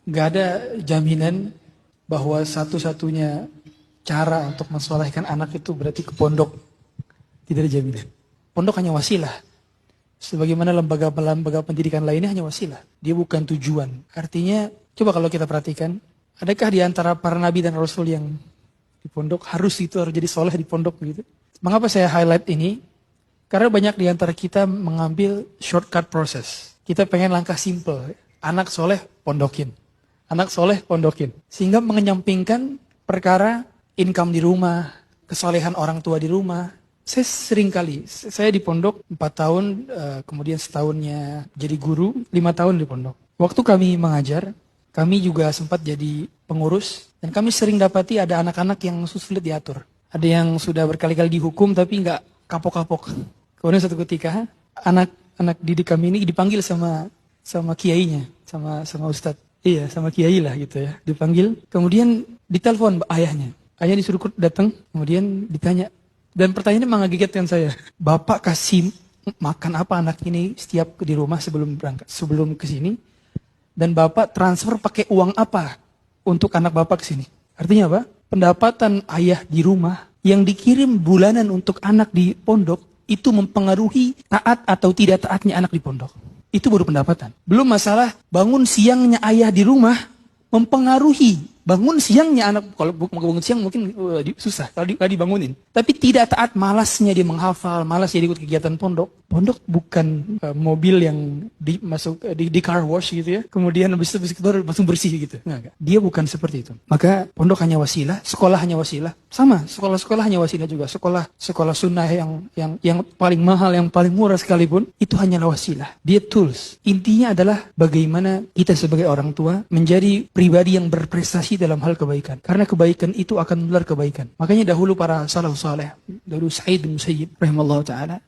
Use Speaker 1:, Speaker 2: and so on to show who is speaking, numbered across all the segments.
Speaker 1: Nggak ada jaminan bahwa satu-satunya cara untuk mensolehkan anak itu berarti ke pondok. Tidak ada jaminan. Pondok hanya wasilah. Sebagaimana lembaga-lembaga pendidikan lainnya hanya wasilah. Dia bukan tujuan. Artinya, coba kalau kita perhatikan, adakah di antara para nabi dan rasul yang di pondok harus jadi soleh di pondok gitu? Mengapa saya highlight ini? Karena banyak di antara kita mengambil shortcut proses. Kita pengen langkah simple. Anak soleh, pondokin. Anak soleh, pondokin. Sehingga mengenyampingkan perkara income di rumah, kesolehan orang tua di rumah. Saya sering kali, saya di pondok 4 tahun, kemudian setahunnya jadi guru, 5 tahun di pondok. Waktu kami mengajar, kami juga sempat jadi pengurus, dan kami sering dapati ada anak-anak yang sulit diatur. Ada yang sudah berkali-kali dihukum tapi nggak kapok-kapok. Kemudian suatu ketika, anak didik kami ini dipanggil sama kiainya, sama ustadz. Iya, sama kiai lah gitu ya. Dipanggil, kemudian ditelepon ayahnya. Ayah disuruh datang, kemudian ditanya. Dan pertanyaannya mengagetkan saya. Bapak kasih makan apa anak ini setiap di rumah sebelum berangkat, sebelum ke sini? Dan Bapak transfer pakai uang apa untuk anak Bapak ke sini? Artinya apa? Pendapatan ayah di rumah yang dikirim bulanan untuk anak di pondok itu mempengaruhi taat atau tidak taatnya anak di pondok. Itu baru pendapatan. Belum masalah bangun siangnya ayah di rumah mempengaruhi bangun siangnya anak. Kalau bangun siang mungkin susah kalau dibangunin. Tapi tidak taat, malasnya dia menghafal, malasnya dia ikut kegiatan pondok. Pondok bukan mobil yang masuk di car wash gitu ya. Kemudian habis itu baru langsung bersih gitu. Enggak. Dia bukan seperti itu. Maka pondok hanya wasilah, sekolah hanya wasilah. Sama, sekolah-sekolah hanya wasilah juga. Sekolah sunnah yang paling mahal, yang paling murah sekalipun itu hanyalah wasilah. Dia tools. Intinya adalah bagaimana kita sebagai orang tua menjadi pribadi yang berprestasi dalam hal kebaikan. Karena kebaikan itu akan menular kebaikan. Makanya dahulu para salaf saleh, dahulu Sa'id bin Musayyib rahimallahu taala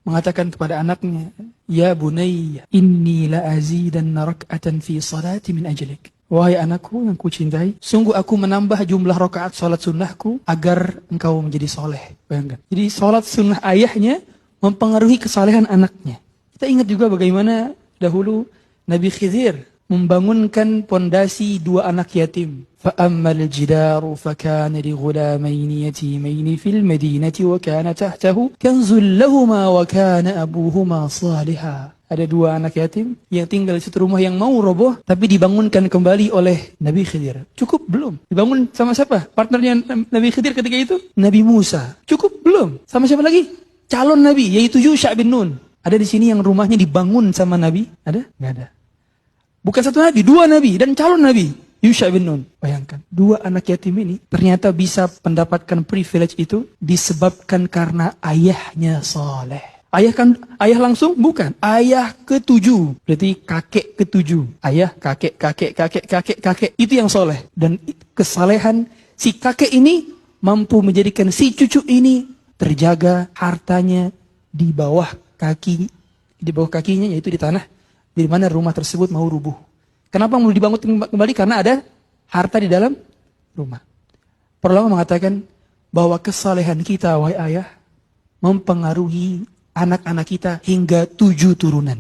Speaker 1: mengatakan kepada anaknya, "Ya bunayya, inni la azidanna rak'atan fi salati min ajlik." Wahai anakku yang kucintai, sungguh aku menambah jumlah rakaat salat sunnahku agar engkau menjadi soleh. Bayangkan. Jadi salat sunnah ayahnya mempengaruhi kesalehan anaknya. Kita ingat juga bagaimana dahulu Nabi Khidir membangunkan pondasi 2 anak yatim. فَأَمَّا الْجِدَارُ فَكَانَ لِغُلَامَيْنِ يَتِيمَيْنِ فِي الْمَدِينَةِ وَكَانَ تَحْتَهُ كَنْزٌ لَهُمَا وَكَانَ أَبُوهُمَا صَالِحًا. Ada 2 anak yatim yang tinggal di satu rumah yang mau roboh, tapi dibangunkan kembali oleh Nabi Khidir. Cukup belum? Dibangun sama siapa? Partnernya Nabi Khidir ketika itu? Nabi Musa. Cukup belum? Sama siapa lagi? Calon Nabi, yaitu Yusha bin Nun. Ada di sini yang rumahnya dibangun sama Nabi? Ada? Nggak ada. Bukan 1 Nabi, 2 Nabi dan calon Nabi. Yusha bin Nun. Bayangkan, 2 anak yatim ini ternyata bisa mendapatkan privilege itu disebabkan karena ayahnya soleh. Ayah langsung? Bukan. Ayah ke-7. Berarti kakek ke-7. Ayah, kakek. Itu yang soleh. Dan kesalehan si kakek ini mampu menjadikan si cucu ini terjaga hartanya di bawah kakinya, yaitu di tanah di mana rumah tersebut mau rubuh. Kenapa mau dibangun kembali? Karena ada harta di dalam rumah. Para ulama mengatakan bahwa kesalehan kita, wahai ayah, mempengaruhi anak-anak kita hingga 7 turunan.